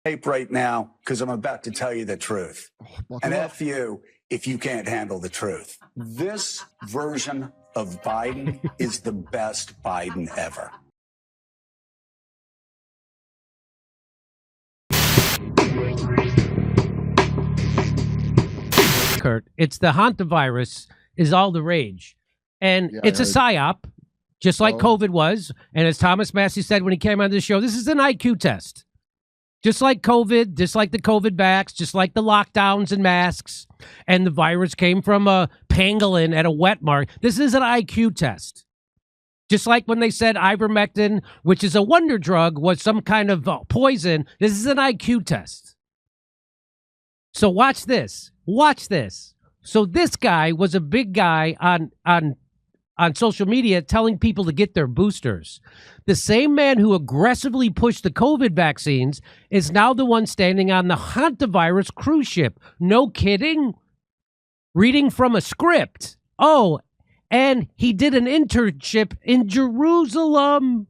tape right now because I'm about to tell you the truth. And F you if you can't handle the truth. This version of Biden is the best Biden ever. Kurt, it's the hantavirus is all the rage. And it's a psyop, just like COVID was. And as Thomas Massey said when he came on this show, this is an IQ test. Just like COVID, just like the COVID backs, just like the lockdowns and masks, and the virus came from a pangolin at a wet market. This is an IQ test. Just like when they said ivermectin, which is a wonder drug, was some kind of poison. This is an IQ test. So watch this. Watch this. So this guy was a big guy on social media telling people to get their boosters. The same man who aggressively pushed the COVID vaccines is now the one standing on the hantavirus cruise ship. No kidding. Reading from a script. Oh, and he did an internship in Jerusalem.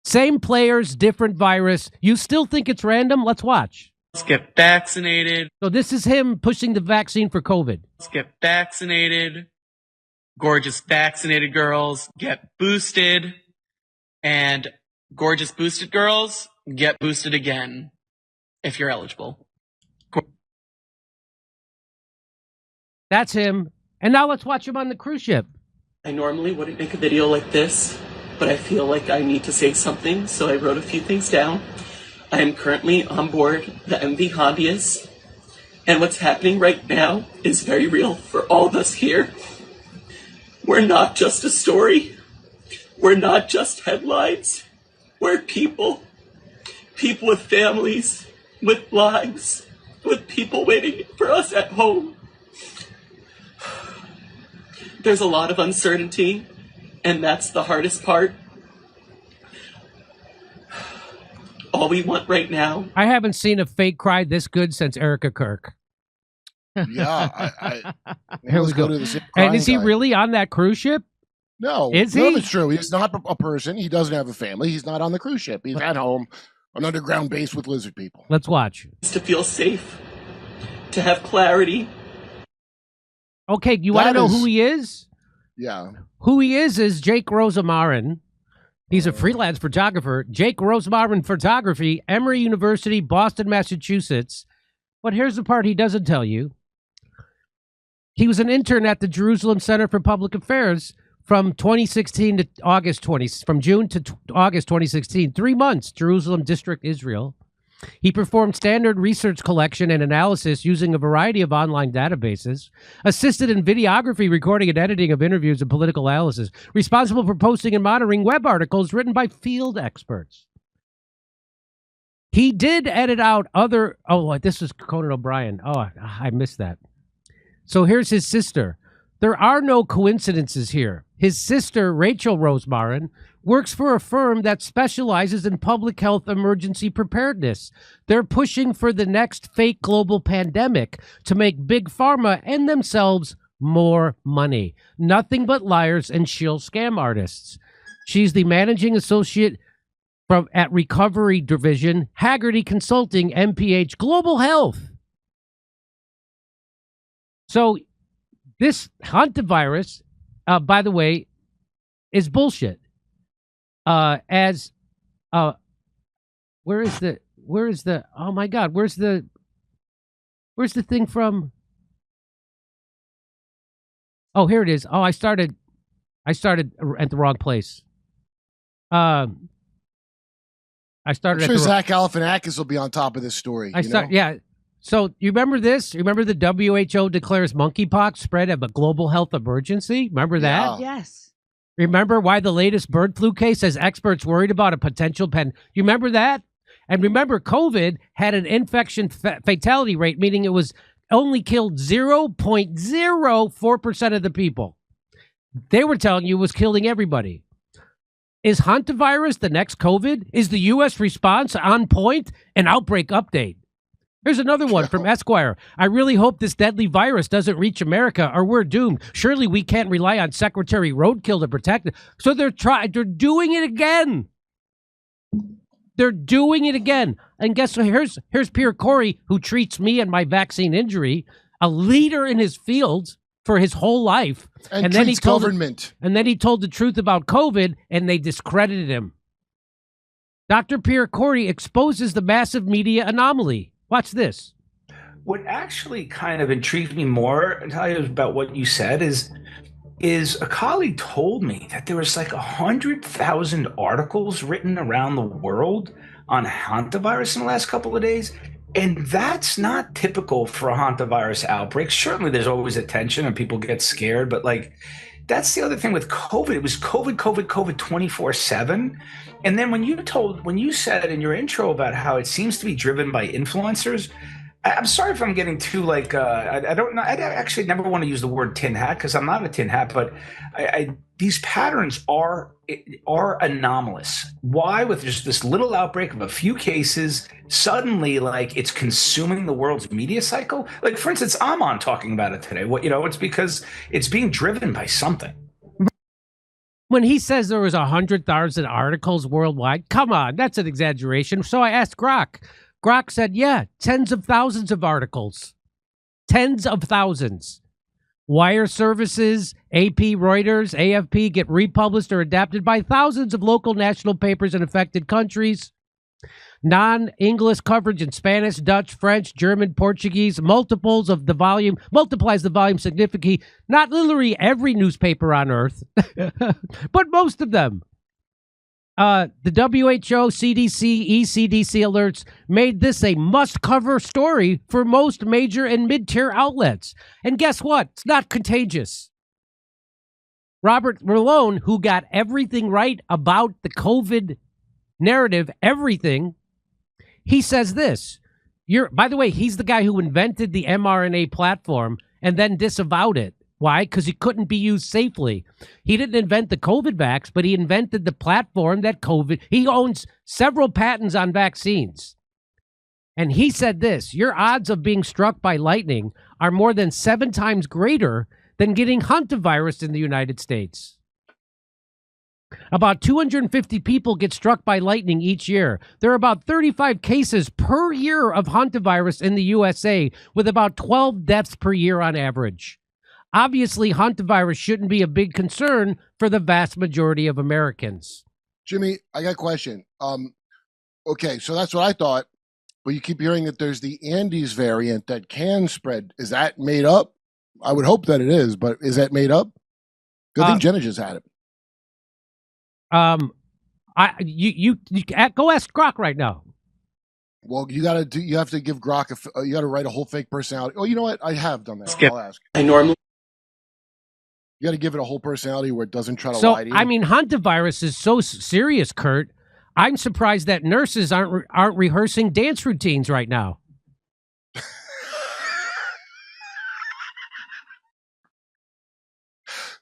Same players, different virus. You still think it's random? Let's watch. Let's get vaccinated. So this is him pushing the vaccine for COVID. Let's get vaccinated. Gorgeous vaccinated girls get boosted, and gorgeous boosted girls get boosted again if you're eligible. That's him. And now let's watch him on the cruise ship. I normally wouldn't make a video like this, but I feel like I need to say something, so I wrote a few things down. I am currently on board the MV Hondias, and what's happening right now is very real for all of us here. We're not just a story. We're not just headlines. We're people. People with families, with lives, with people waiting for us at home. There's a lot of uncertainty, and that's the hardest part. All we want right now. I haven't seen a fake cry this good since Erica Kirk. Yeah, Here we go. And is he really on that cruise ship? No, is he? No, it's true. He's not a person. He doesn't have a family. He's not on the cruise ship. He's at home, an underground base with lizard people. Let's watch. To feel safe, to have clarity. Okay, you want to know who he is? Yeah. Who he is Jake Rosemarin. He's a freelance photographer. Jake Rosemarin Photography, Emory University, Boston, Massachusetts. But here's the part he doesn't tell you. He was an intern at the Jerusalem Center for Public Affairs from 2016 to August 20, from June to August 2016, 3 months, Jerusalem District, Israel. He performed standard research collection and analysis using a variety of online databases, assisted in videography, recording, and editing of interviews and political analysis, responsible for posting and monitoring web articles written by field experts. He did edit out other... Oh, this was Conan O'Brien. Oh, I missed that. So here's his sister. There are no coincidences here. His sister, Rachel Rosemarin, works for a firm that specializes in public health emergency preparedness. They're pushing for the next fake global pandemic to make Big Pharma and themselves more money. Nothing but liars and shill scam artists. She's the managing associate at Recovery Division, Haggerty Consulting, MPH Global Health. So this hantavirus, by the way, is bullshit. Where is the, oh my God, where's the thing from? Oh, here it is. Oh, I started at the wrong place. I'm sure Zach Galifianakis will be on top of this story. Yeah. So you remember this? You remember the WHO declares monkeypox spread of a global health emergency? Remember that? Yeah. Yes. Remember why the latest bird flu case has experts worried about a potential You remember that? And remember, COVID had an infection fatality rate, meaning it was only killed 0.04% of the people. They were telling you it was killing everybody. Is hantavirus the next COVID? Is the U.S. response on point? An outbreak update. Here's another one from Esquire. I really hope this deadly virus doesn't reach America or we're doomed. Surely we can't rely on Secretary Roadkill to protect it. So they're doing it again. They're doing it again. And guess what? Here's Pierre Corey, who treats me and my vaccine injury, a leader in his field for his whole life. And then he told government. And then he told the truth about COVID, and they discredited him. Dr. Pierre Corey exposes the massive media anomaly. Watch this. What actually kind of intrigued me more, Anatoliy, about what you said is a colleague told me that there was like 100,000 articles written around the world on hantavirus in the last couple of days. And that's not typical for a hantavirus outbreak. Certainly there's always attention and people get scared, but like that's the other thing with COVID. It was COVID 24/7. And then when you said in your intro about how it seems to be driven by influencers, I'm sorry if I'm getting too like I don't know. I actually never want to use the word tin hat because I'm not a tin hat, but these patterns are anomalous. Why, with just this little outbreak of a few cases, suddenly like it's consuming the world's media cycle? Like, for instance, I'm on talking about it today. It's because it's being driven by something. When he says there was 100,000 articles worldwide, come on, that's an exaggeration. So I asked Grok. Grok said, yeah, tens of thousands of articles. Tens of thousands. Wire services, AP, Reuters, AFP get republished or adapted by thousands of local national papers in affected countries. Non-English coverage in Spanish, Dutch, French, German, Portuguese, multiplies the volume significantly. Not literally every newspaper on earth, but most of them. The WHO, CDC, ECDC alerts made this a must-cover story for most major and mid-tier outlets. And guess what? It's not contagious. Robert Malone, who got everything right about the COVID narrative, everything, he says this. By the way, he's the guy who invented the mRNA platform and then disavowed it. Why? Because it couldn't be used safely. He didn't invent the COVID vax, but he invented the platform that he owns several patents on vaccines. And he said this, your odds of being struck by lightning are more than 7 times greater than getting hantavirus in the United States. About 250 people get struck by lightning each year. There are about 35 cases per year of hantavirus in the USA, with about 12 deaths per year on average. Obviously, hantavirus shouldn't be a big concern for the vast majority of Americans. Jimmy, I got a question. Okay, so that's what I thought, but you keep hearing that there's the Andes variant that can spread. Is that made up? I would hope that it is, but is that made up? I think Jenna just had it. You go ask Grok right now. Well, you have to give Grok you got to write a whole fake personality. Oh, you know what? I have done that. Skip. I'll ask. I normally. You got to give it a whole personality where it doesn't try to lie to you. I mean, hantavirus is so serious, Kurt. I'm surprised that nurses aren't rehearsing dance routines right now.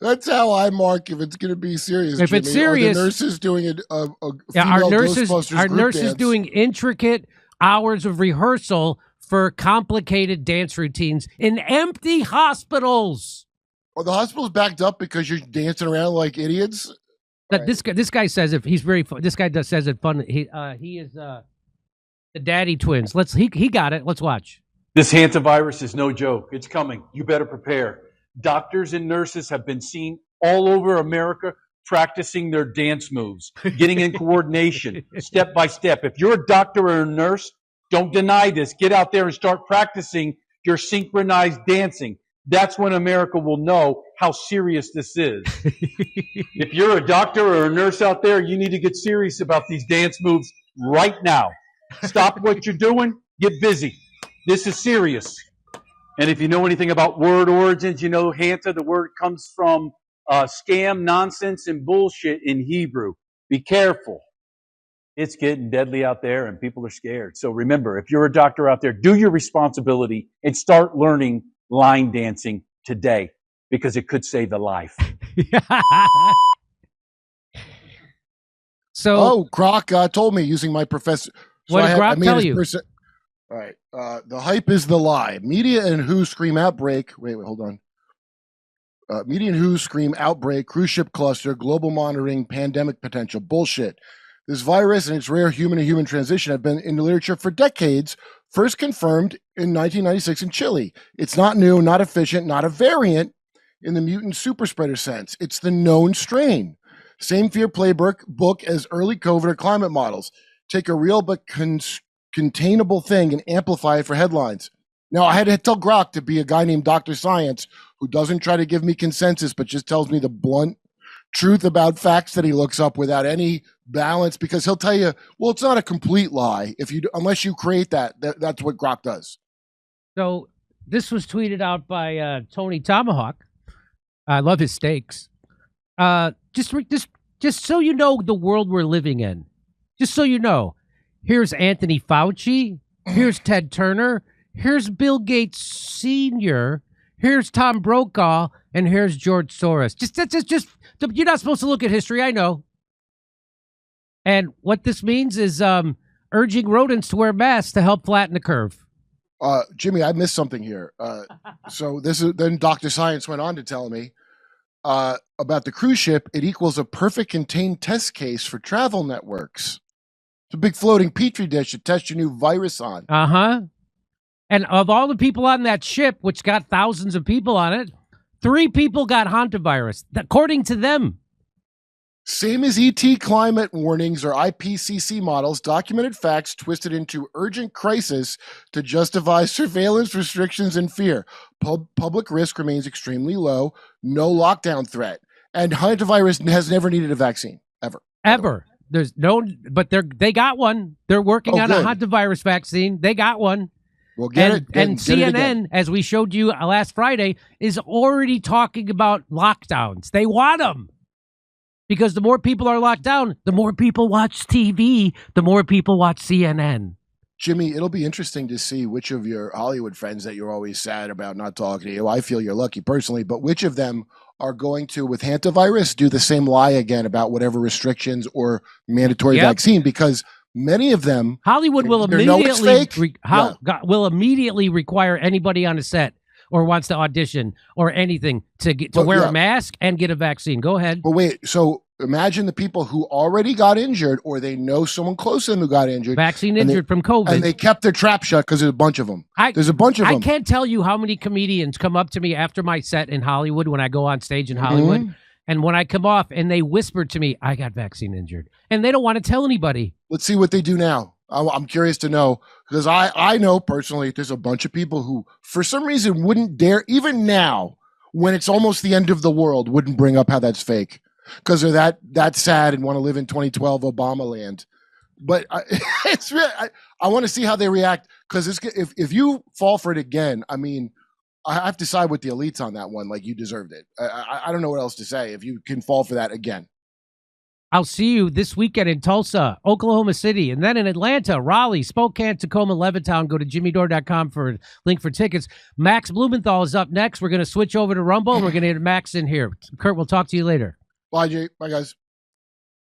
That's how I mark if it's going to be serious. If Jimmy. it's serious, are the nurses doing our nurses doing intricate hours of rehearsal for complicated dance routines in empty hospitals. Are the hospitals backed up because you're dancing around like idiots? Right. This guy says if he's very fun. This guy says it fun. He is the daddy twins. He got it. Let's watch. This hantavirus is no joke. It's coming. You better prepare. Doctors and nurses have been seen all over America practicing their dance moves, getting in coordination, step by step. If you're a doctor or a nurse, don't deny this. Get out there and start practicing your synchronized dancing. That's when America will know how serious this is. If you're a doctor or a nurse out there, you need to get serious about these dance moves right now. Stop what you're doing. Get busy. This is serious. And if you know anything about word origins, you know Hanta, the word comes from scam, nonsense, and bullshit in Hebrew. Be careful. It's getting deadly out there and people are scared. So remember, if you're a doctor out there, do your responsibility and start learning line dancing today because it could save a life. So, Grok told me using my professor. So what did Grok tell you? All right. The hype is the lie. Media and WHO scream outbreak. Wait, hold on. Media and WHO scream outbreak, cruise ship cluster, global monitoring, pandemic potential. Bullshit. This virus and its rare human-to-human transition have been in the literature for decades, first confirmed in 1996 in Chile. It's not new, not efficient, not a variant in the mutant superspreader sense. It's the known strain. Same fear playbook as early COVID or climate models. Take a real but containable thing and amplify it for headlines. Now, I had to tell Grok to be a guy named Dr. Science who doesn't try to give me consensus, but just tells me the blunt truth about facts that he looks up without any balance, because he'll tell you, well, it's not a complete lie unless you create that. That's what Grok does. So this was tweeted out by Tony Tomahawk. I love his steaks. Just so you know the world we're living in. Just so you know, here's Anthony Fauci. Here's Ted Turner. Here's Bill Gates Sr. Here's Tom Brokaw, and here's George Soros. Just you're not supposed to look at history, I know. And what this means is urging rodents to wear masks to help flatten the curve. Jimmy, I missed something here. So then Dr. Science went on to tell me about the cruise ship. It equals a perfect contained test case for travel networks. It's a big floating petri dish to test your new virus on. Uh-huh. And of all the people on that ship, which got thousands of people on it, 3 people got hantavirus, according to them. Same as ET climate warnings or IPCC models, documented facts twisted into urgent crisis to justify surveillance restrictions and fear. Public risk remains extremely low, no lockdown threat. And hantavirus has never needed a vaccine, ever. Ever. There's no, but they got one. They're working on good. a hantavirus vaccine. They got one. Well, get CNN, as we showed you last Friday, is already talking about lockdowns. They want them. Because the more people are locked down, the more people watch TV, the more people watch CNN. Jimmy, it'll be interesting to see which of your Hollywood friends that you're always sad about not talking to you. I feel you're lucky personally, but which of them are going to, with hantavirus, do the same lie again about whatever restrictions or mandatory vaccine? Because many of them, Hollywood will immediately require anybody on a set or wants to audition or anything to wear a mask and get a vaccine. Go ahead. But wait, so imagine the people who already got injured or they know someone close to them who got injured. Vaccine injured from COVID. And they kept their trap shut because there's a bunch of them. There's a bunch of them. I can't tell you how many comedians come up to me after my set in Hollywood when I go on stage in Hollywood. Mm-hmm. And when I come off and they whisper to me, I got vaccine injured. And they don't want to tell anybody. Let's see what they do now. I'm curious to know, because I know personally there's a bunch of people who, for some reason, wouldn't dare, even now, when it's almost the end of the world, wouldn't bring up how that's fake because they're that sad and want to live in 2012 Obama land. But it's really, I want to see how they react, because if you fall for it again, I mean, I have to side with the elites on that one. Like, you deserved it. I don't know what else to say if you can fall for that again. I'll see you this weekend in Tulsa, Oklahoma City, and then in Atlanta, Raleigh, Spokane, Tacoma, Levittown. Go to jimmydore.com for a link for tickets. Max Blumenthal is up next. We're going to switch over to Rumble, and we're going to get Max in here. Kurt, we'll talk to you later. Bye, Jay. Bye, guys.